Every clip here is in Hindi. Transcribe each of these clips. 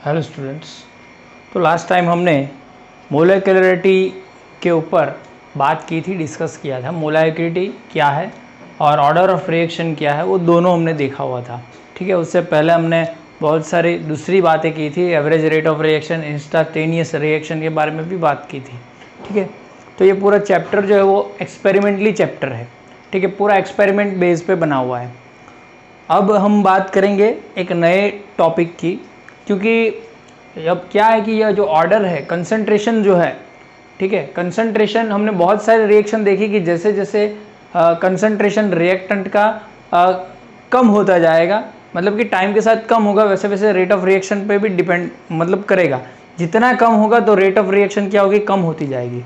Hello students. तो लास्ट टाइम हमने मोलेक्युलरिटी के ऊपर बात की थी, डिस्कस किया था मोलेक्युलरिटी क्या है और ऑर्डर ऑफ रिएक्शन क्या है, वो दोनों हमने देखा हुआ था। ठीक है, उससे पहले हमने बहुत सारी दूसरी बातें की थी, average rate of reaction, instantaneous reaction के बारे में भी बात की थी। ठीक है, तो ये पूरा चैप्टर जो है वो एक्सपेरिमेंटली चैप्टर है। ठीक है, पूरा एक्सपेरिमेंट बेस पे बना हुआ है। अब हम बात करेंगे एक नए टॉपिक की, क्योंकि अब क्या है कि यह जो ऑर्डर है, कंसंट्रेशन जो है, ठीक है, कंसंट्रेशन हमने बहुत सारे रिएक्शन देखी कि जैसे जैसे कंसंट्रेशन रिएक्टेंट का कम होता जाएगा, मतलब कि टाइम के साथ कम होगा, वैसे वैसे रेट ऑफ रिएक्शन पे भी डिपेंड मतलब करेगा। जितना कम होगा तो रेट ऑफ रिएक्शन क्या होगी, कम होती जाएगी।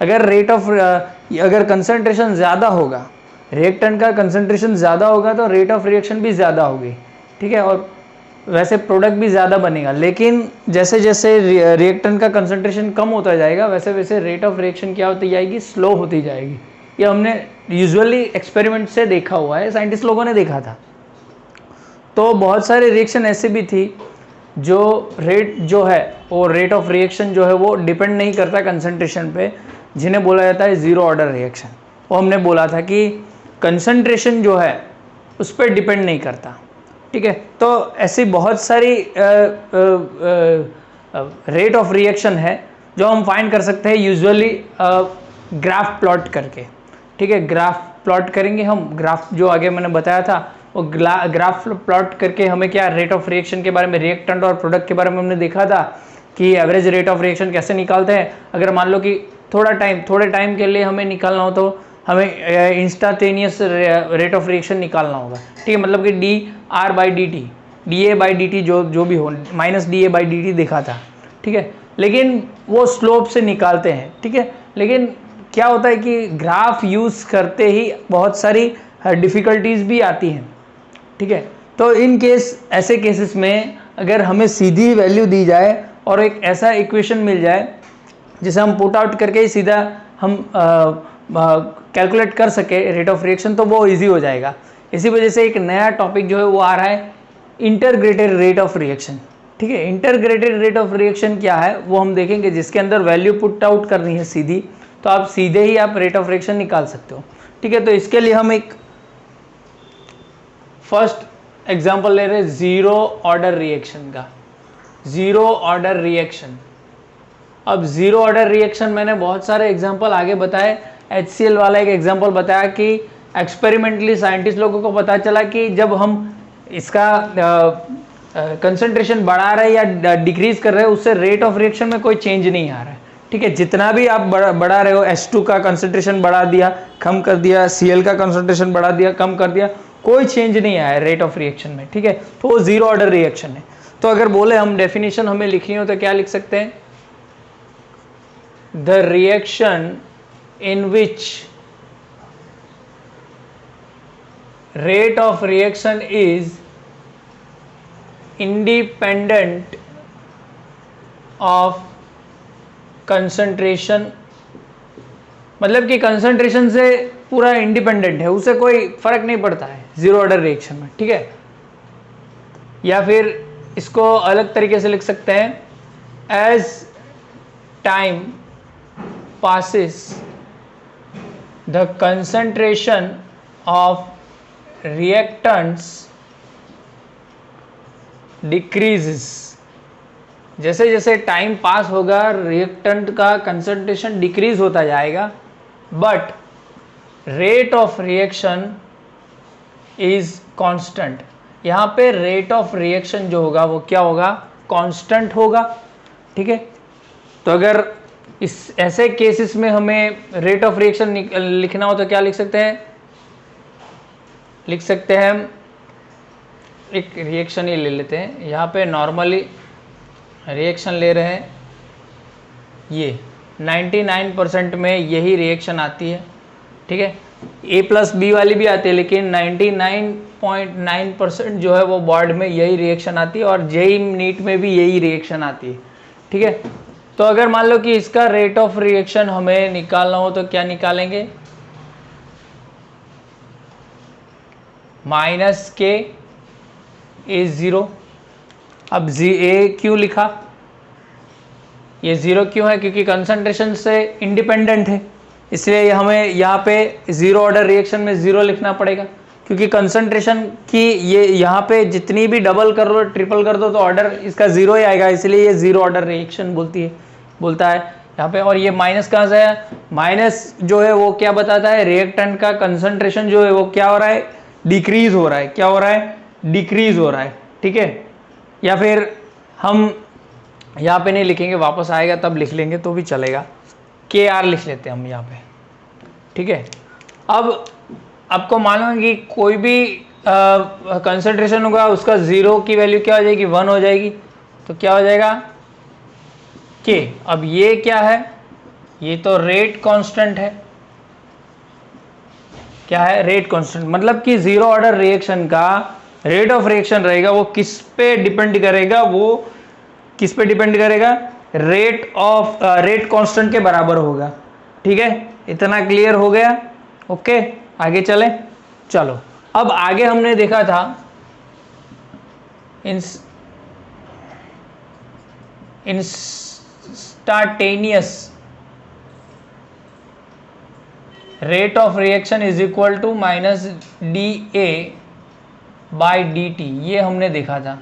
अगर कंसंट्रेशन ज़्यादा होगा, रिएक्टेंट का कंसंट्रेशन ज़्यादा होगा तो रेट ऑफ रिएक्शन भी ज़्यादा होगी। ठीक है, और वैसे प्रोडक्ट भी ज़्यादा बनेगा। लेकिन जैसे जैसे रिएक्टेंट का कंसंट्रेशन कम होता जाएगा, वैसे वैसे रेट ऑफ रिएक्शन क्या होती जाएगी, स्लो होती जाएगी। ये हमने यूजुअली एक्सपेरिमेंट से देखा हुआ है, साइंटिस्ट लोगों ने देखा था। तो बहुत सारे रिएक्शन ऐसे भी थी जो रेट जो है वो रेट ऑफ रिएक्शन जो है वो डिपेंड नहीं करता कंसंट्रेशन पे, जिन्हें बोला जाता है ज़ीरो ऑर्डर रिएक्शन। वो हमने बोला था कि कंसंट्रेशन जो है उस पर डिपेंड नहीं करता। ठीक है, तो ऐसी बहुत सारी रेट ऑफ रिएक्शन है जो हम फाइंड कर सकते हैं यूजुअली ग्राफ प्लॉट करके। ठीक है, ग्राफ प्लॉट करेंगे हम, ग्राफ जो आगे मैंने बताया था वो ग्राफ प्लॉट करके हमें क्या रेट ऑफ रिएक्शन के बारे में, रिएक्टेंट और प्रोडक्ट के बारे में हमने देखा था कि एवरेज रेट ऑफ रिएक्शन कैसे निकालते हैं। अगर मान लो कि थोड़े टाइम के लिए हमें निकालना हो तो हमें इंस्टेंटेनियस रेट ऑफ रिएक्शन निकालना होगा। ठीक है, मतलब कि D R by D T, D A by D T जो भी हो, minus D A by D T देखा था। ठीक है, लेकिन वो स्लोप से निकालते हैं। ठीक है, लेकिन क्या होता है कि ग्राफ यूज़ करते ही बहुत सारी डिफ़िकल्टीज भी आती हैं। ठीक है, तो इन केस ऐसे केसेस में अगर हमें सीधी वैल्यू दी जाए और एक ऐसा इक्वेशन मिल जाए जिसे हम पुट आउट करके ही सीधा हम कैलकुलेट कर सके रेट ऑफ रिएक्शन, तो वो इजी हो जाएगा। इसी वजह से एक नया टॉपिक जो है वो आ रहा है, इंटरग्रेटेड रेट ऑफ रिएक्शन। ठीक है, इंटरग्रेटेड रेट ऑफ रिएक्शन क्या है वो हम देखेंगे, जिसके अंदर वैल्यू पुट आउट करनी है सीधी, तो आप सीधे ही आप रेट ऑफ रिएक्शन निकाल सकते हो। ठीक है, तो इसके लिए हम एक फर्स्ट एग्जांपल ले रहे हैं जीरो ऑर्डर रिएक्शन का। जीरो ऑर्डर रिएक्शन, अब जीरो ऑर्डर रिएक्शन मैंने बहुत सारे एग्जांपल आगे बताए। HCl वाला एक एग्जांपल बताया कि एक्सपेरिमेंटली साइंटिस्ट लोगों को पता चला कि जब हम इसका कंसंट्रेशन बढ़ा रहे हैं या डिक्रीज कर रहे हैं, उससे रेट ऑफ रिएक्शन में कोई चेंज नहीं आ रहा है। ठीक है, जितना भी आप बढ़ा रहे हो, H2 का कंसंट्रेशन बढ़ा दिया, कम कर दिया, Cl का कंसंट्रेशन बढ़ा दिया, कम कर दिया, कोई चेंज नहीं आया रेट ऑफ रिएक्शन में। ठीक है, तो वो जीरो ऑर्डर रिएक्शन है। तो अगर बोले हम डेफिनेशन हमें लिखनी हो तो क्या लिख सकते हैं, the reaction in which rate of reaction is independent of concentration, मतलब कि कंसंट्रेशन से पूरा इंडिपेंडेंट है, उसे कोई फर्क नहीं पड़ता है जीरो ऑर्डर रिएक्शन में। ठीक है, या फिर इसको अलग तरीके से लिख सकते हैं, as time passes the concentration of reactants decreases। जैसे जैसे टाइम पास होगा रिएक्टेंट का कंसंट्रेशन डिक्रीज होता जाएगा, but rate of reaction is constant. यहाँ पे रेट ऑफ रिएक्शन जो होगा वो क्या होगा, कांस्टेंट होगा। ठीक है, तो अगर इस ऐसे केसेस में हमें रेट ऑफ रिएक्शन लिखना हो तो क्या लिख सकते हैं, लिख सकते हैं हम एक रिएक्शन ही ले लेते हैं। यहाँ पे नॉर्मली रिएक्शन ले रहे हैं, ये 99% में यही रिएक्शन आती है। ठीक है, A+B वाली भी आती है, लेकिन 99.9% जो है वो बोर्ड में यही रिएक्शन आती है, और JEE नीट में भी यही रिएक्शन आती है। ठीक है, तो अगर मान लो कि इसका रेट ऑफ रिएक्शन हमें निकालना हो तो क्या निकालेंगे, -K is 0। अब ए क्यों लिखा, ये 0 क्यों है, क्योंकि कंसंट्रेशन से इंडिपेंडेंट है, इसलिए हमें यहाँ पे 0 ऑर्डर रिएक्शन में 0 लिखना पड़ेगा, क्योंकि कंसंट्रेशन की ये यहाँ पे जितनी भी डबल कर लो ट्रिपल कर दो तो ऑर्डर इसका 0 ही आएगा, इसलिए ये 0 ऑर्डर रिएक्शन बोलता है यहाँ पे। और ये माइनस कहाँ से है, माइनस जो है वो क्या बताता है, रिएक्टेंट का कंसंट्रेशन जो है वो क्या हो रहा है, डिक्रीज हो रहा है, क्या हो रहा है, डिक्रीज हो रहा है, ठीक है। या फिर हम यहाँ पे नहीं लिखेंगे, वापस आएगा तब लिख लेंगे तो भी चलेगा, KR लिख लेते हैं हम यहाँ पे, ठीक है। अब आपको मालूम है कि कोई भी कंसंट्रेशन होगा उसका 0 की वैल्यू क्या हो जाएगी, 1 हो जाएगी, तो क्या हो जाएगा K। अब ये क्या है, ये तो रेट कांस्टेंट है, क्या है, रेट कांस्टेंट, मतलब कि 0 ऑर्डर रिएक्शन का रेट ऑफ रिएक्शन रहेगा वो किस पे डिपेंड करेगा, वो किस पे डिपेंड करेगा, रेट कांस्टेंट के बराबर होगा, ठीक है। इतना क्लियर हो गया, ओके। आगे चले, चलो अब आगे हमने देखा था instantaneous rate of reaction is equal to -dA/dt, ये हमने देखा था,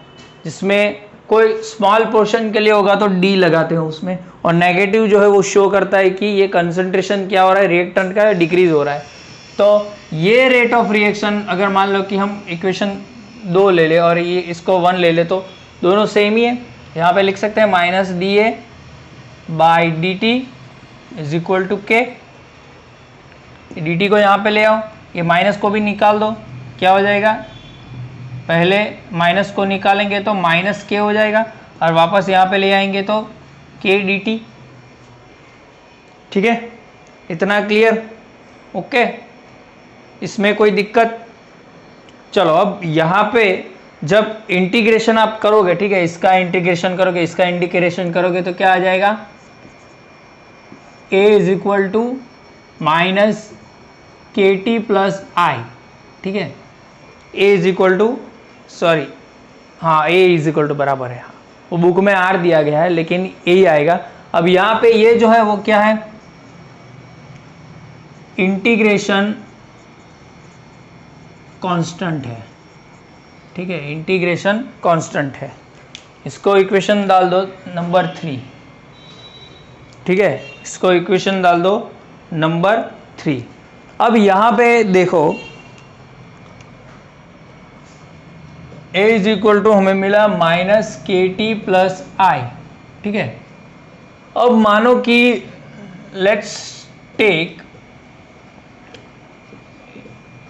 जिसमें कोई स्मॉल पोर्शन के लिए होगा तो D लगाते हैं उसमें, और नेगेटिव जो है वो शो करता है कि ये कंसंट्रेशन क्या हो रहा है, रिएक्टेंट का डिक्रीज हो रहा है। तो ये रेट ऑफ रिएक्शन अगर मान लो कि हम इक्वेशन 2 ले ले और ये इसको 1 ले ले तो दोनों सेम ही है, यहाँ पे लिख सकते हैं -dA/dt is equal to K। dt को यहाँ पे ले आओ, ये माइनस को भी निकाल दो, क्या हो जाएगा, पहले माइनस को निकालेंगे तो -K हो जाएगा, और वापस यहाँ पे ले आएंगे तो K dt, ठीक है। इतना क्लियर, ओके, इसमें कोई दिक्कत। चलो अब यहाँ पे जब इंटीग्रेशन आप करोगे, ठीक है, इसका इंटीग्रेशन करोगे, इसका इंटीग्रेशन करोगे तो क्या आ जाएगा, A is equal to -KT plus I, ठीक है। A is equal to, sorry हाँ, A इज इक्वल टू बराबर है, वो बुक में R दिया गया है लेकिन A ही आएगा। अब यहाँ पे ये जो है वो क्या है, इंटीग्रेशन कांस्टेंट है, ठीक है, इंटीग्रेशन कांस्टेंट है। इसको इक्वेशन डाल दो नंबर 3, ठीक है, इसको इक्वेशन डाल दो नंबर 3। अब यहाँ पे देखो A इज इक्वल टू हमें मिला -KT प्लस I, ठीक है। अब मानो कि let's take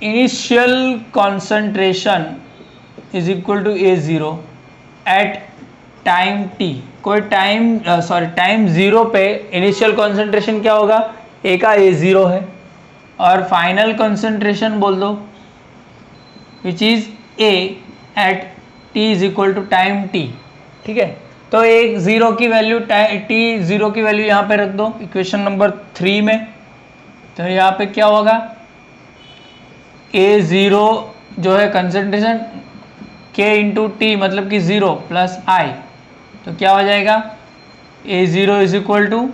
initial concentration is equal to A0 at time t, कोई टाइम टाइम 0 पे इनिशियल कॉन्सेंट्रेशन क्या होगा, A का A0 है, और फाइनल कॉन्सेंट्रेशन बोल दो which is A at t is equal to time t, ठीक है। तो एक 0 की वैल्यू t 0 की वैल्यू यहाँ पे रख दो इक्वेशन नंबर 3 में, तो यहाँ पे क्या होगा, A0 जो है कंसंट्रेशन K इंटू टी मतलब कि 0 प्लस I, तो क्या हो जाएगा, A0 is equal to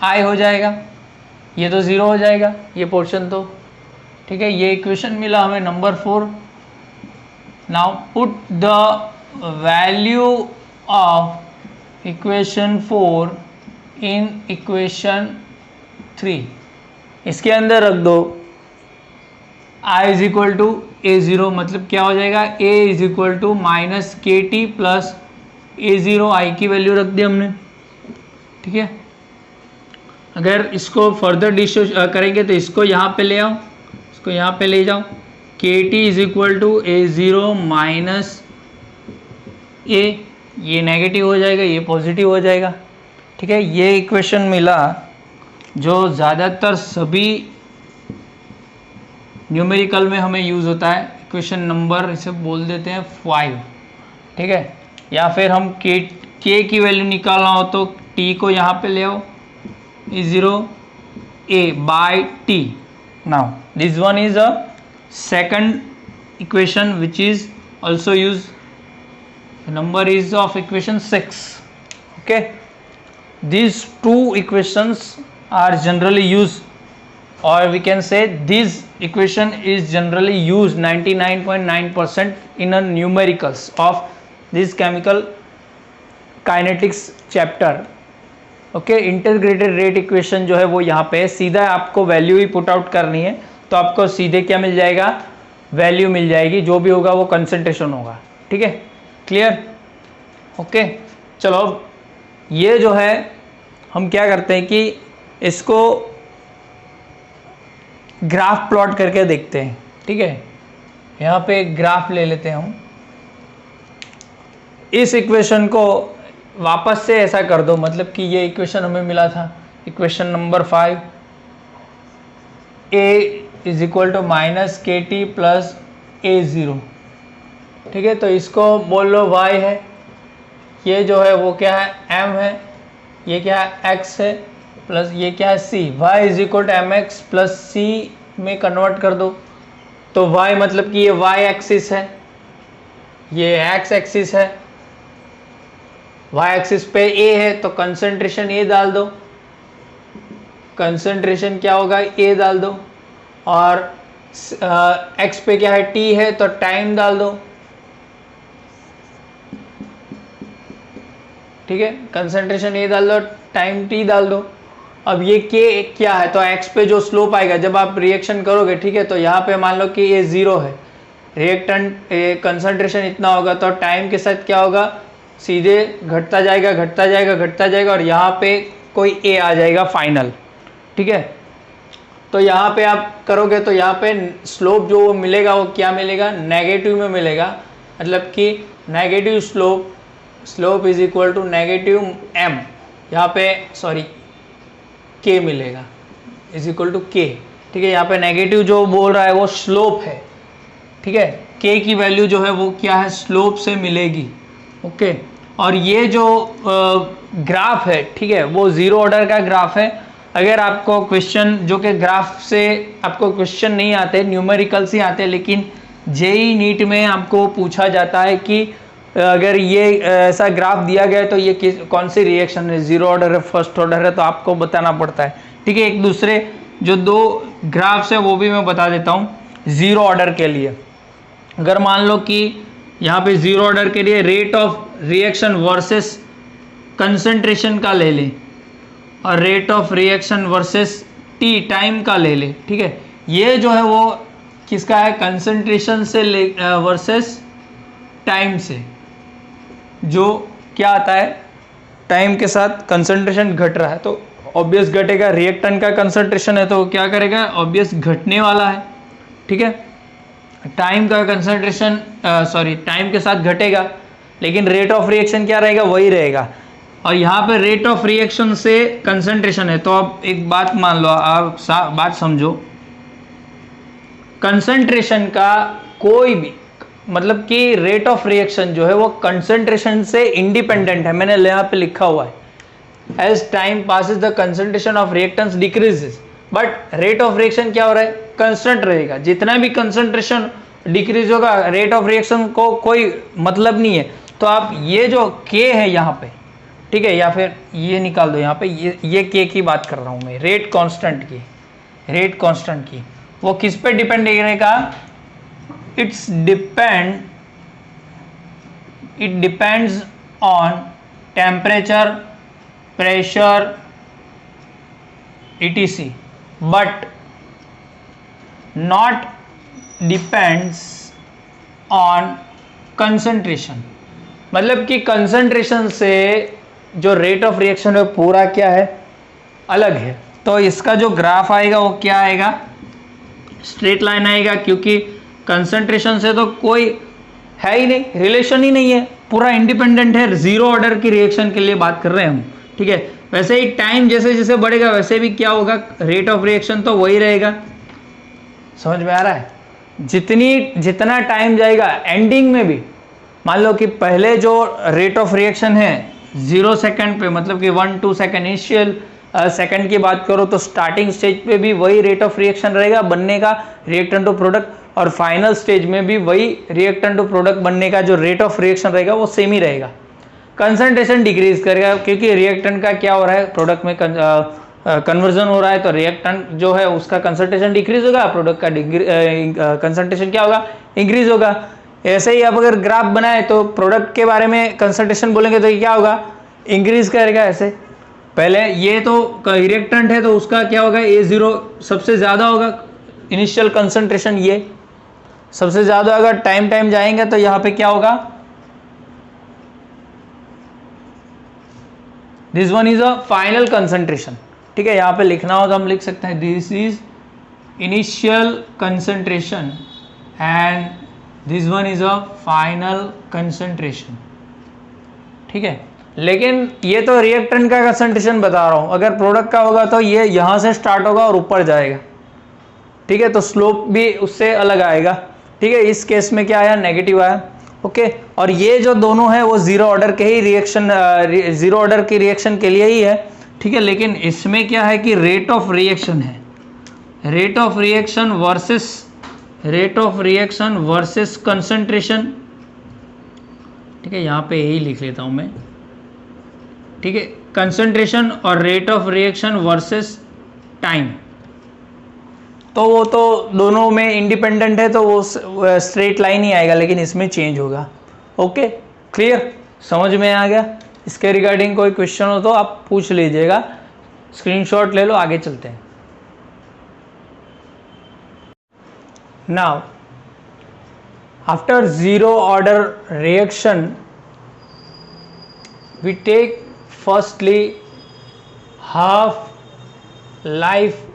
I हो जाएगा, ये तो 0 हो जाएगा ये पोर्शन तो, ठीक है। ये इक्वेशन मिला हमें number 4। Now put the value of equation 4 in equation 3, इसके अंदर रख दो I is equal to A0, मतलब क्या हो जाएगा, A is equal to -KT plus A0, I की वैल्यू रख दी हमने, ठीक है। अगर इसको फर्दर करेंगे तो इसको यहाँ पे ले आओ, इसको यहाँ पे ले जाओ, KT is equal to A0 minus A, ये नेगेटिव हो जाएगा, ये पॉजिटिव हो जाएगा, ठीक है। ये इक्वेशन मिला जो ज़्यादातर सभी न्यूमेरिकल में हमें यूज़ होता है, इक्वेशन नंबर इसे बोल देते हैं 5, ठीक है। या फिर हम k की वैल्यू निकालना हो तो t को यहाँ पे ले आओ, A0 A by t। now this one is a second equation which is also used The number is of equation 6. Okay, these two equations are generally used, or we can say this equation is generally used 99.9% in a numericals of this chemical kinetics chapter. Okay, integrated rate equation जो है वो यहाँ पे सीधा आपको वैल्यू ही पुट आउट करनी है, तो आपको सीधे क्या मिल जाएगा, वैल्यू मिल जाएगी, जो भी होगा वो कंसंट्रेशन होगा। ठीक है, क्लियर? ओके, चलो अब ये जो है हम क्या करते हैं कि इसको ग्राफ प्लॉट करके देखते हैं। ठीक है, यहाँ पे एक ग्राफ ले लेते हैं हम। इस इक्वेशन को वापस से ऐसा कर दो, मतलब कि ये इक्वेशन हमें मिला था, equation number 5, a is equal to minus K T plus A0। ठीक है, तो इसको बोल लो y है, ये जो है वो क्या है m है, ये क्या है x है, प्लस ये क्या है c। y is equal to M X plus c में कन्वर्ट कर दो, तो y मतलब कि ये y एक्सिस है, ये x एक्सिस है, y एक्सिस पे a है, तो कंसंट्रेशन a डाल दो, कंसंट्रेशन क्या होगा a डाल दो, और x पे क्या है t है, तो टाइम डाल दो। ठीक है, कंसंट्रेशन a डाल दो, टाइम t डाल दो। अब ये k क्या है, तो x पे जो स्लोप आएगा जब आप रिएक्शन करोगे, ठीक है, तो यहाँ पे मान लो कि ये 0 है, रिएक्टेंट कंसंट्रेशन इतना होगा, तो टाइम के साथ क्या होगा, सीधे घटता जाएगा घटता जाएगा घटता जाएगा, और यहाँ पे कोई a आ जाएगा फाइनल। ठीक है, तो यहाँ पे आप करोगे तो यहाँ पे स्लोप जो मिलेगा वो क्या मिलेगा, नेगेटिव में मिलेगा, मतलब कि negative slope is equal to negative m, यहाँ पे सॉरी k मिलेगा, इज इक्वल टू k। ठीक है, यहाँ पे नेगेटिव जो बोल रहा है वो स्लोप है। ठीक है, k की वैल्यू जो है वो क्या है, स्लोप से मिलेगी। ओके, और ये जो ग्राफ है, ठीक है, वो 0 ऑर्डर का ग्राफ है। अगर आपको क्वेश्चन जो कि ग्राफ से आपको क्वेश्चन नहीं आते, न्यूमेरिकल्स ही आते, लेकिन जेई नीट में आपको पूछा जाता है कि अगर ये ऐसा ग्राफ दिया गया है तो ये कौन सी रिएक्शन है, 0 ऑर्डर है, फर्स्ट ऑर्डर है, तो आपको बताना पड़ता है। ठीक है, एक दूसरे जो 2 ग्राफ्स है वो भी मैं बता देता हूँ 0 ऑर्डर के लिए। अगर मान लो कि यहाँ पे 0 ऑर्डर के लिए rate of reaction versus concentration का ले लें, और rate of reaction versus T time का ले लें। ठीक है, ये जो है वो किसका है, कंसंट्रेशन से वर्सेस टाइम से, जो क्या आता है, टाइम के साथ कंसंट्रेशन घट रहा है तो ऑब्वियस घटेगा, रिएक्टेंट का कंसंट्रेशन है तो क्या करेगा, ऑब्वियस घटने वाला है। ठीक है, टाइम का कंसंट्रेशन टाइम के साथ घटेगा, लेकिन रेट ऑफ रिएक्शन क्या रहेगा, वही रहेगा। और यहाँ पे रेट ऑफ रिएक्शन से कंसंट्रेशन है, तो अब एक बात मान लो, आप बात समझो, कंसंट्रेशन का कोई भी मतलब कि रेट ऑफ रिएक्शन जो है वो कंसंट्रेशन से इंडिपेंडेंट है। मैंने यहाँ पे लिखा हुआ है, as time passes the concentration of reactants decreases, but rate of reaction क्या हो रहा है, कांस्टेंट रहेगा। जितना भी कंसंट्रेशन डिक्रीज होगा, रेट ऑफ रिएक्शन को कोई मतलब नहीं है। तो आप ये जो k है यहाँ पे, ठीक है, या फिर ये निकाल दो, यहाँ पे ये k की बात कर रहा हूँ मैं, रेट कांस्टेंट की, रेट कांस्टेंट की, वो किस पे डिपेंड करेगा, it depends on temperature, pressure, etc, but not depends on concentration। मतलब कि कंसंट्रेशन से जो रेट ऑफ रिएक्शन है पूरा क्या है, अलग है। तो इसका जो ग्राफ आएगा वो क्या आएगा, स्ट्रेट लाइन आएगा, क्योंकि कंसंट्रेशन से तो कोई है ही नहीं, रिलेशन ही नहीं है, पूरा इंडिपेंडेंट है। 0 ऑर्डर की रिएक्शन के लिए बात कर रहे हैं हम। ठीक है, वैसे ही टाइम जैसे जैसे बढ़ेगा वैसे भी क्या होगा, रेट ऑफ रिएक्शन तो वही रहेगा। समझ में आ रहा है, जितना टाइम जाएगा, एंडिंग में भी मान लो कि पहले जो रेट ऑफ रिएक्शन है 0 सेकंड पे, मतलब कि 1-2 सेकंड, इनिशियल सेकंड की बात करो तो स्टार्टिंग स्टेज पे भी वही रेट ऑफ रिएक्शन रहेगा बनने का, रिएक्टेंट टू प्रोडक्ट। और फाइनल स्टेज में भी वही रिएक्टेंट टू प्रोडक्ट बनने का जो रेट ऑफ रिएक्शन रहेगा वो सेम ही रहेगा। कंसंट्रेशन डिक्रीज करेगा क्योंकि रिएक्टेंट का क्या हो रहा है, प्रोडक्ट में कन्वर्जन हो रहा है, तो रिएक्टेंट जो है उसका कंसंट्रेशन डिक्रीज होगा, प्रोडक्ट का कंसंट्रेशन क्या होगा, इंक्रीज होगा। ऐसे ही आप अगर ग्राफ बनाए तो प्रोडक्ट के बारे में कंसंट्रेशन बोलेंगे तो ये क्या होगा, इंक्रीज करेगा। ऐसे पहले ये तो रिएक्टेंट है तो उसका क्या होगा, A0 सबसे ज़्यादा होगा, इनिशियल कंसंट्रेशन ये सबसे ज़्यादा होगा। टाइम जाएंगे तो यहाँ पे क्या होगा, this one is a final concentration. ठीक है, यहाँ पे लिखना हो तो हम लिख सकते हैं this is initial concentration and this one is a final concentration. ठीक है, लेकिन ये तो रिएक्टेंट का कंसंट्रेशन बता रहा हूँ, अगर प्रोडक्ट का होगा तो ये यहाँ से स्टार्ट होगा और ऊपर जाएगा। ठीक है, तो स्लोप भी उससे अलग आएगा। ठीक है, इस केस में क्या आया, नेगेटिव आया। ओके, और ये जो दोनों है वो जीरो ऑर्डर के ही रिएक्शन, जीरो ऑर्डर की रिएक्शन के लिए ही है। ठीक है, लेकिन इसमें क्या है कि रेट ऑफ रिएक्शन है, rate of reaction versus concentration. ठीक है, यहाँ पे यही लिख लेता हूँ मैं। ठीक है, कंसंट्रेशन और rate of reaction versus time, तो वो तो दोनों में इंडिपेंडेंट है तो वो स्ट्रेट लाइन ही आएगा, लेकिन इसमें चेंज होगा। ओके, क्लियर, समझ में आ गया। इसके रिगार्डिंग कोई क्वेश्चन हो तो आप पूछ लीजिएगा, स्क्रीनशॉट ले लो, आगे चलते हैं। Now after zero order reaction we take firstly half life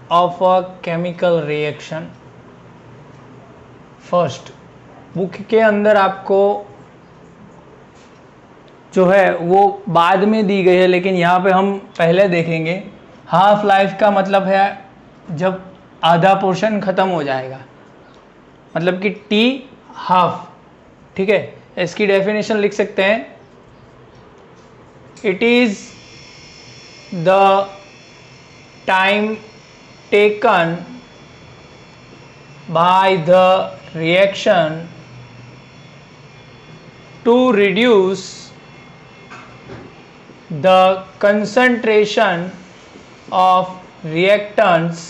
of a chemical reaction। First book के अंदर आपको जो है वो बाद में दी गई है, लेकिन यहाँ पे हम पहले देखेंगे। हाफ लाइफ का मतलब है जब आधा पोर्शन ख़त्म हो जाएगा, मतलब कि T हाफ। ठीक है, इसकी डेफिनेशन लिख सकते हैं, it is the time taken by the reaction to reduce the concentration of reactants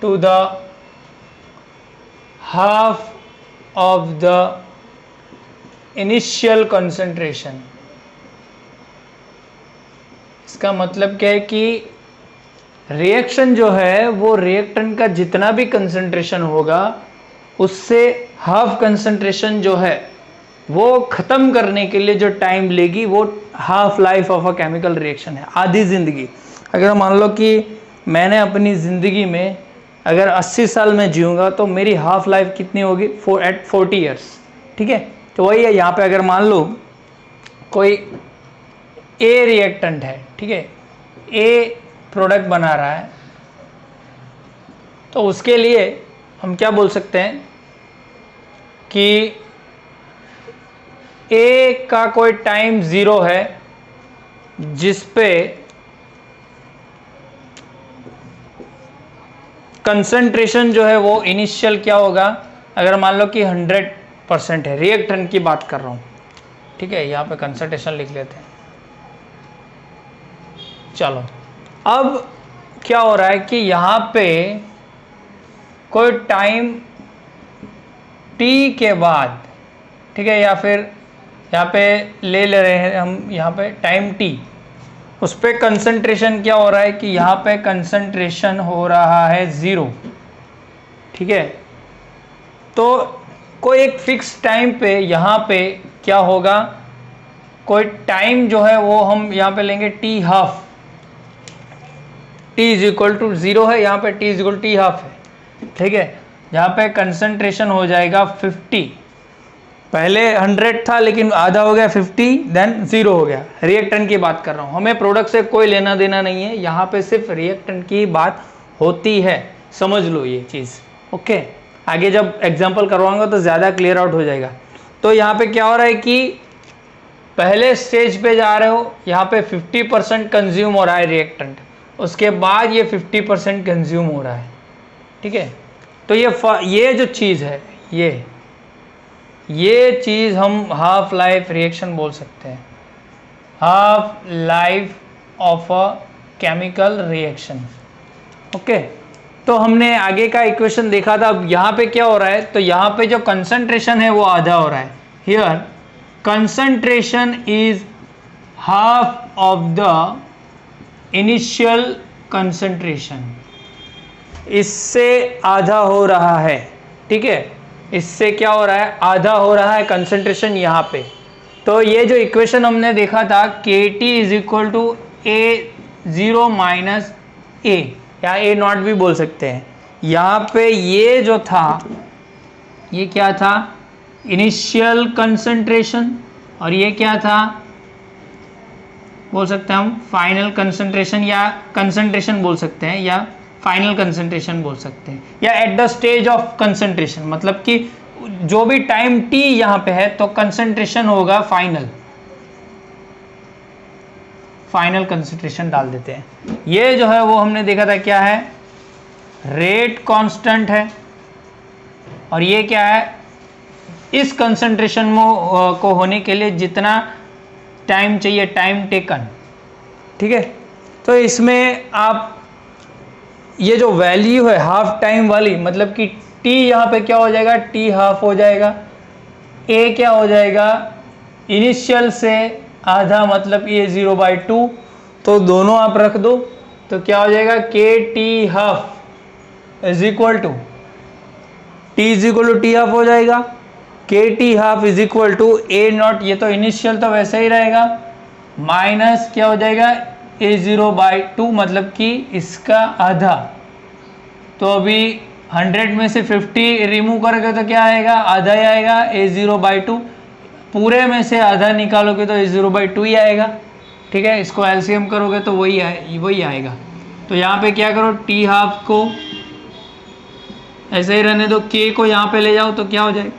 to the half of the initial concentration। इसका मतलब क्या है कि रिएक्शन जो है वो रिएक्टेंट का जितना भी कंसंट्रेशन होगा उससे हाफ कंसंट्रेशन जो है वो ख़त्म करने के लिए जो टाइम लेगी वो half life of a chemical reaction है, आधी ज़िंदगी। अगर मान लो कि मैंने अपनी ज़िंदगी में अगर 80 साल में जीऊँगा तो मेरी हाफ लाइफ कितनी होगी, एट 40 ईयर्स। ठीक है, तो वही है यहाँ पे। अगर मान लो कोई ए रिएक्टेंट है, ठीक है, ए प्रोडक्ट बना रहा है, तो उसके लिए हम क्या बोल सकते हैं कि ए का कोई टाइम ज़ीरो है जिस पे कंसंट्रेशन जो है वो इनिशियल क्या होगा, अगर मान लो कि 100% है, रिएक्टेंट की बात कर रहा हूँ। ठीक है, यहाँ पे कंसंट्रेशन लिख लेते हैं। चलो, अब क्या हो रहा है कि यहाँ पे कोई टाइम t के बाद, ठीक है, या फिर यहाँ पे ले रहे हैं हम, यहाँ पे टाइम t, उस पर कंसंट्रेशन क्या हो रहा है कि यहाँ पे कंसंट्रेशन हो रहा है 0। ठीक है, तो कोई एक फिक्स टाइम पे यहाँ पे क्या होगा, कोई टाइम जो है वो हम यहाँ पे लेंगे t half, t is equal to 0 है, यहाँ पे t is equal t half है। ठीक है, यहाँ पे कंसंट्रेशन हो जाएगा 50, पहले 100 था लेकिन आधा हो गया 50, देन 0 हो गया। रिएक्टेंट की बात कर रहा हूँ, हमें प्रोडक्ट से कोई लेना देना नहीं है, यहाँ पे सिर्फ रिएक्टेंट की बात होती है, समझ लो ये चीज़। ओके, आगे जब एग्जांपल करवाऊंगा तो ज़्यादा क्लियर आउट हो जाएगा। तो यहाँ पे क्या हो रहा है कि पहले स्टेज पे जा रहे हो, यहाँ पे 50% कंज्यूम हो रहा है रिएक्टेंट, उसके बाद ये 50% कंज्यूम हो रहा है। ठीक है, तो ये जो चीज़ है, ये चीज़ हम हाफ लाइफ रिएक्शन बोल सकते हैं, half life of a chemical reaction. Okay, तो हमने आगे का इक्वेशन देखा था। अब यहाँ पे क्या हो रहा है, तो यहाँ पे जो कंसंट्रेशन है वो आधा हो रहा है। Here concentration is half of the initial concentration, इससे आधा हो रहा है। ठीक है, इससे क्या हो रहा है, आधा हो रहा है कंसंट्रेशन यहाँ पे। तो ये जो इक्वेशन हमने देखा था KT is equal to A0 minus A, या A0 भी बोल सकते हैं। यहाँ पे ये जो था, ये क्या था, इनिशियल कंसंट्रेशन, और ये क्या था, बोल सकते हैं हम फाइनल कंसंट्रेशन, या कंसंट्रेशन बोल सकते हैं, या फाइनल कंसंट्रेशन बोल सकते हैं, या at the stage of concentration. मतलब कि जो भी टाइम t यहाँ पे है तो कंसंट्रेशन होगा फाइनल कंसंट्रेशन डाल देते हैं। ये जो है वो हमने देखा था क्या है, रेट कांस्टेंट है, और ये क्या है, इस कंसंट्रेशन को होने के लिए जितना टाइम चाहिए, टाइम टेकन। ठीक है, तो इसमें आप ये जो वैल्यू है हाफ टाइम वाली, मतलब कि t यहाँ पे क्या हो जाएगा, t हाफ हो जाएगा, a क्या हो जाएगा, इनिशियल से आधा, मतलब A0/2, तो दोनों आप रख दो, तो क्या हो जाएगा, KT half is equal to T half हो जाएगा, KT half is equal to A0, ये तो इनिशियल तो वैसे ही रहेगा, माइनस क्या हो जाएगा, A0/2, मतलब कि इसका आधा। तो अभी 100 में से 50 रिमूव करोगे तो क्या आएगा, आधा ही आएगा, A0/2। पूरे में से आधा निकालोगे तो A0/2 ही आएगा। ठीक है, इसको एलसीएम करोगे तो वही आएगा। तो यहाँ पे क्या करो, T हाफ को ऐसे ही रहने दो, K को यहाँ पे ले जाओ तो क्या हो जाएगा,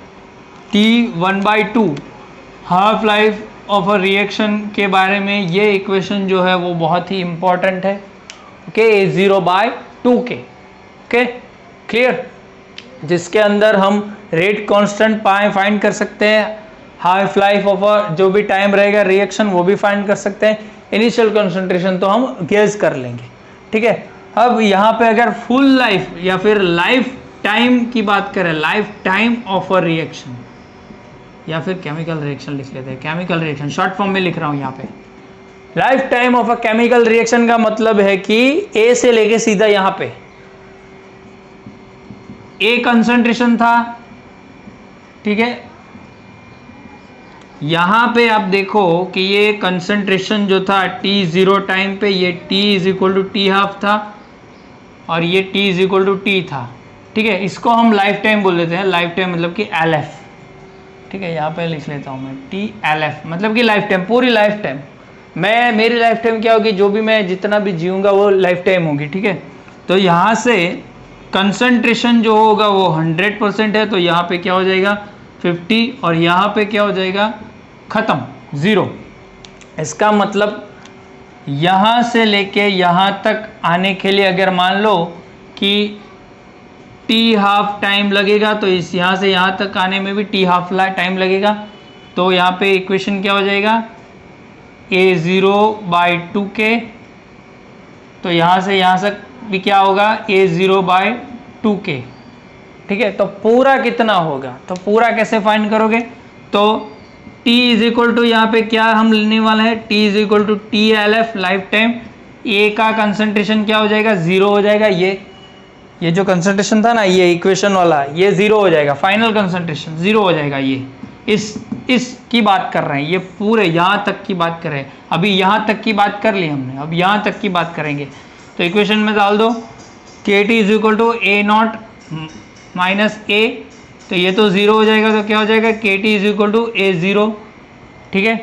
T1/2। Half life of a reaction के बारे में ये इक्वेशन जो है वो बहुत ही इंपॉर्टेंट है। ओके, A0/2 के। ओके, क्लियर, जिसके अंदर हम रेट कांस्टेंट फाइंड कर सकते हैं, हाफ लाइफ ऑफ अ जो भी टाइम रहेगा रिएक्शन वो भी फाइंड कर सकते हैं, इनिशियल कंसंट्रेशन तो हम गेस कर लेंगे। ठीक है, अब यहाँ पे अगर फुल लाइफ या फिर लाइफ टाइम की बात करें, life time of a reaction, या फिर केमिकल रिएक्शन लिख लेते हैं, केमिकल रिएक्शन शॉर्ट फॉर्म में लिख रहा हूँ यहाँ पे। Life time of a chemical reaction का मतलब है कि ए से लेके सीधा यहाँ पे ए कंसंट्रेशन था। ठीक है, यहां पे आप देखो कि ये कंसंट्रेशन जो था T0 टाइम पे, ये T is equal to T half था, और ये T is equal to T था। ठीक है, इसको हम लाइफ टाइम बोल देते हैं, लाइफ टाइम मतलब कि LF। ठीक है, यहाँ पे लिख लेता हूँ मैं TLF, मतलब कि लाइफ टाइम, पूरी लाइफ टाइम। मेरी लाइफ टाइम क्या होगी, जो भी मैं जितना भी जीऊँगा वो लाइफ टाइम होगी। ठीक है, तो यहाँ से कंसंट्रेशन जो होगा वो 100% है, तो यहाँ पे क्या हो जाएगा 50, और यहाँ पे क्या हो जाएगा ख़त्म, 0। इसका मतलब यहाँ से लेके यहाँ तक आने के लिए अगर मान लो कि T हाफ टाइम लगेगा, तो इस यहाँ से यहाँ तक आने में भी T हाफ टाइम लगेगा। तो यहाँ पे इक्वेशन क्या हो जाएगा, A0/2 के, तो यहाँ से यहाँ तक भी क्या होगा, A0/2 के। ठीक है, तो पूरा कितना होगा, तो पूरा कैसे फाइंड करोगे, तो T इज इक्वल टू यहाँ पे क्या हम लेने वाला है, T is equal to TLF life time. A का कंसंट्रेशन क्या हो जाएगा, 0 हो जाएगा। ये जो कंसंट्रेशन था ना, ये इक्वेशन वाला, ये 0 हो जाएगा, फाइनल कंसंट्रेशन 0 हो जाएगा। ये इस की बात कर रहे हैं, ये पूरे यहाँ तक की बात कर रहे हैं। अभी यहाँ तक की बात कर ली हमने, अब यहाँ तक की बात करेंगे। तो इक्वेशन में डाल दो KT is equal to A0 minus A, तो ये तो 0 हो जाएगा, तो क्या हो जाएगा KT is equal to A0। ठीक है,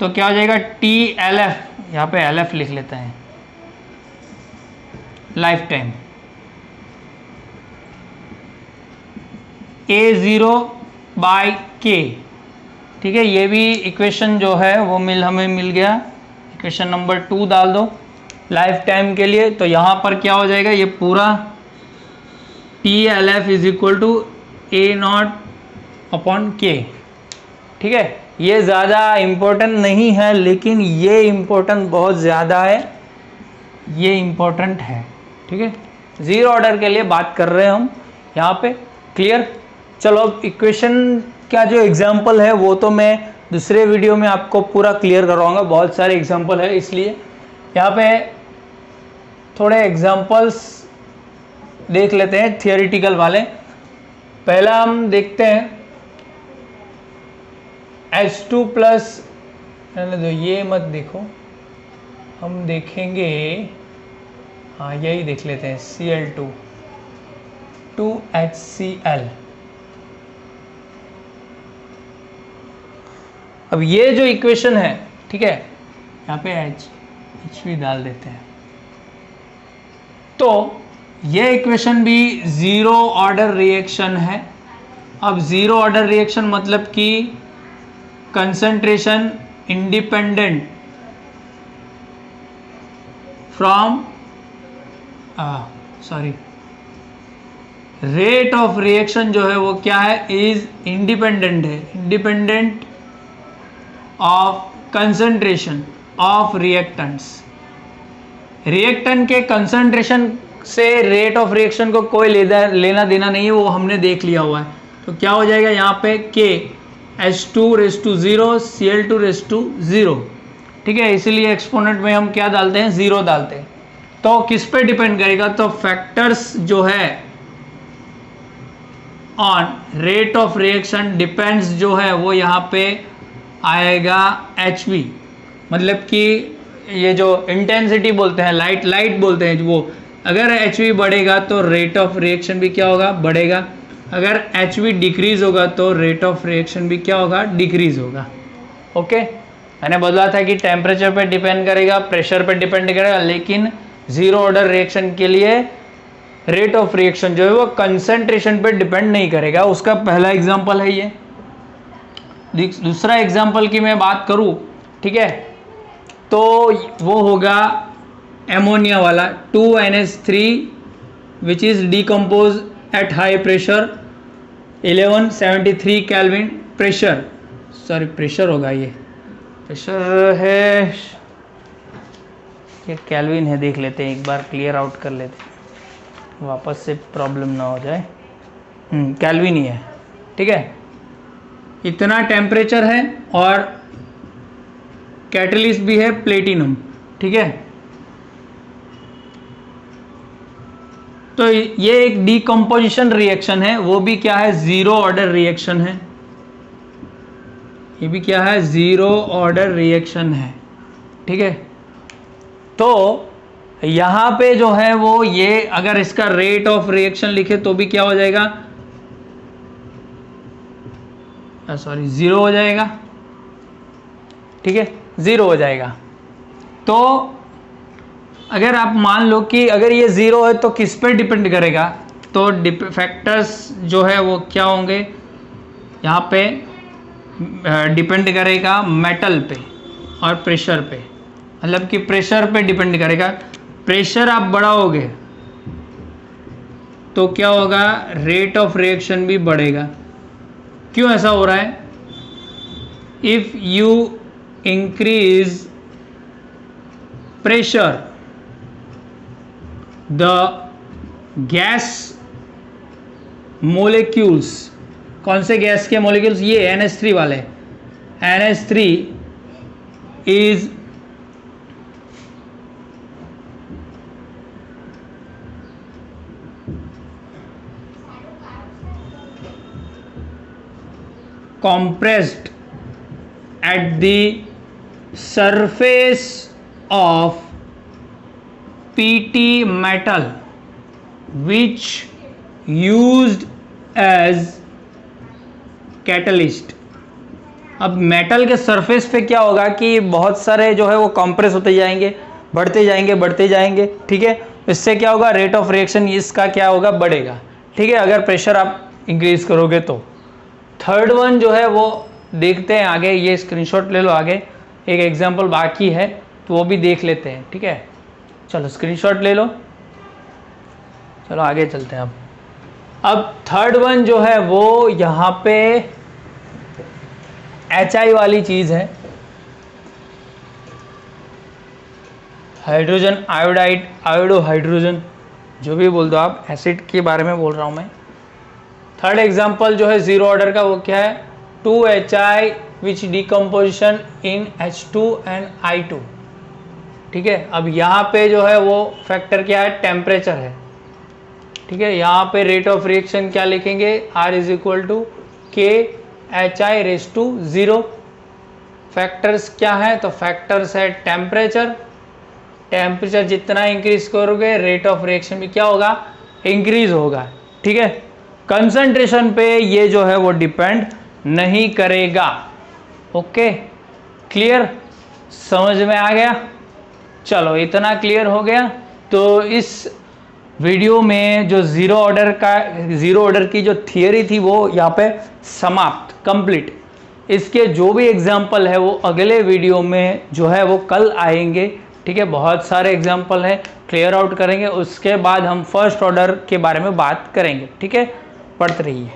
तो क्या हो जाएगा TLF, यहाँ पे LF लिख लेते हैं, लाइफ टाइम, A0/K। ठीक है, ये भी इक्वेशन जो है वो हमें मिल गया। इक्वेशन नंबर 2 डाल दो लाइफ टाइम के लिए, तो यहाँ पर क्या हो जाएगा, ये पूरा TLF is equal to A0 upon K। ठीक है, ये ज़्यादा इम्पोर्टेंट नहीं है, लेकिन ये इम्पोर्टेंट बहुत ज़्यादा है, ये इम्पोर्टेंट है। ठीक है, जीरो ऑर्डर के लिए बात कर रहे हैं हम यहाँ पे। क्लियर? चलो अब इक्वेशन का जो एग्जाम्पल है वो तो मैं दूसरे वीडियो में आपको पूरा क्लियर करवाऊंगा, बहुत सारे एग्जाम्पल है, इसलिए यहाँ पे थोड़े एग्जाम्पल्स देख लेते हैं थियोरिटिकल वाले। पहला हम देखते हैं H2 प्लस, ये मत देखो, हम देखेंगे, हाँ यही देख लेते हैं, Cl2 2HCl। अब ये जो इक्वेशन है, ठीक है, यहाँ पे H भी डाल देते हैं, तो ये इक्वेशन भी ज़ीरो ऑर्डर रिएक्शन है। अब ज़ीरो ऑर्डर रिएक्शन मतलब कि concentration independent from rate of reaction जो है वो क्या है, इज इंडिपेंडेंट है, independent of concentration of reactants. Reactant के कंसंट्रेशन से रेट ऑफ रिएक्शन को कोई लेना देना नहीं है, वो हमने देख लिया हुआ है। तो क्या हो जाएगा यहाँ पे K H2⁻0 Cl2⁻0। ठीक है, इसीलिए एक्सपोनेंट में हम क्या डालते हैं, ज़ीरो डालते हैं। तो किस पे डिपेंड करेगा, तो फैक्टर्स जो है on rate of reaction depends जो है वो यहाँ पे आएगा HV। मतलब कि ये जो इंटेंसिटी बोलते हैं, लाइट बोलते हैं वो, अगर HV बढ़ेगा तो रेट ऑफ रिएक्शन भी क्या होगा, बढ़ेगा। अगर HV डिक्रीज होगा तो रेट ऑफ रिएक्शन भी क्या होगा, डिक्रीज होगा। ओके, मैंने बोला था कि टेम्परेचर पे डिपेंड करेगा, प्रेशर पे डिपेंड करेगा, लेकिन जीरो ऑर्डर रिएक्शन के लिए रेट ऑफ रिएक्शन जो है वो कंसंट्रेशन पे डिपेंड नहीं करेगा। उसका पहला एग्जांपल है ये। दूसरा एग्जांपल की मैं बात करूँ, ठीक है, तो वो होगा एमोनिया वाला 2NH3 which is decompose at high pressure 1173 kelvin pressure, sorry pressure होगा, ये प्रेशर है, ये केल्विन है, देख लेते हैं एक बार, क्लियर आउट कर लेते हैं, वापस से प्रॉब्लम ना हो जाए। केल्विन ही है, ठीक है, इतना टेम्परेचर है और कैटलिस्ट भी है प्लेटिनम। ठीक है, तो ये एक डीकम्पोजिशन रिएक्शन है, वो भी क्या है, जीरो ऑर्डर रिएक्शन है। ये भी क्या है, जीरो ऑर्डर रिएक्शन है। ठीक है, तो यहाँ पे जो है वो ये, अगर इसका रेट ऑफ रिएक्शन लिखे तो भी क्या हो जाएगा, सॉरी जीरो हो जाएगा। ठीक है, ज़ीरो हो जाएगा। तो अगर आप मान लो कि अगर ये ज़ीरो है तो किस पे डिपेंड करेगा, तो फैक्टर्स जो है वो क्या होंगे, यहाँ पे डिपेंड करेगा मेटल पे और प्रेशर पे। मतलब कि प्रेशर पे डिपेंड करेगा, प्रेशर आप बढ़ाओगे तो क्या होगा, रेट ऑफ रिएक्शन भी बढ़ेगा। क्यों ऐसा हो रहा है, if you increase pressure the gas molecules, कौन से गैस के molecules, ये NH3 वाले, NH3 is compressed at the surface of PT metal which used as catalyst। अब मेटल के सरफेस पे क्या होगा कि बहुत सारे जो है वो कंप्रेस होते जाएंगे, बढ़ते जाएंगे। ठीक है, इससे क्या होगा, रेट ऑफ रिएक्शन इसका क्या होगा, बढ़ेगा। ठीक है, अगर प्रेशर आप इंक्रीज करोगे तो। थर्ड वन जो है वो देखते हैं आगे, ये स्क्रीनशॉट ले लो, आगे एक एग्जांपल बाकी है तो वो भी देख लेते हैं। ठीक है, चलो स्क्रीनशॉट ले लो, चलो आगे चलते हैं अब। अब थर्ड वन जो है वो यहाँ पे HI वाली चीज़ है, हाइड्रोजन आयोडाइड, आयोडो हाइड्रोजन, जो भी बोल दो आप, एसिड के बारे में बोल रहा हूँ मैं। थर्ड एग्जांपल जो है जीरो ऑर्डर का वो क्या है, 2HI which decomposition in H2 and I2। ठीक है, अब यहाँ पे जो है वो फैक्टर क्या है, टेम्परेचर है। ठीक है, यहाँ पे रेट ऑफ रिएक्शन क्या लिखेंगे, R is equal to KHI⁻0। Factors क्या है, तो फैक्टर्स है टेम्परेचर, टेम्परेचर जितना इंक्रीज करोगे रेट ऑफ रिएक्शन भी क्या होगा, इंक्रीज होगा। ठीक है, कंसंट्रेशन पे ये जो है वो डिपेंड नहीं करेगा। ओके, क्लियर, समझ में आ गया? चलो इतना क्लियर हो गया। तो इस वीडियो में जो जीरो ऑर्डर की जो थियरी थी वो यहाँ पे समाप्त, कंप्लीट। इसके जो भी एग्जाम्पल है वो अगले वीडियो में जो है वो कल आएंगे। ठीक है, बहुत सारे एग्जाम्पल हैं, क्लियर आउट करेंगे, उसके बाद हम फर्स्ट ऑर्डर के बारे में बात करेंगे। ठीक है, पढ़ते रहिए।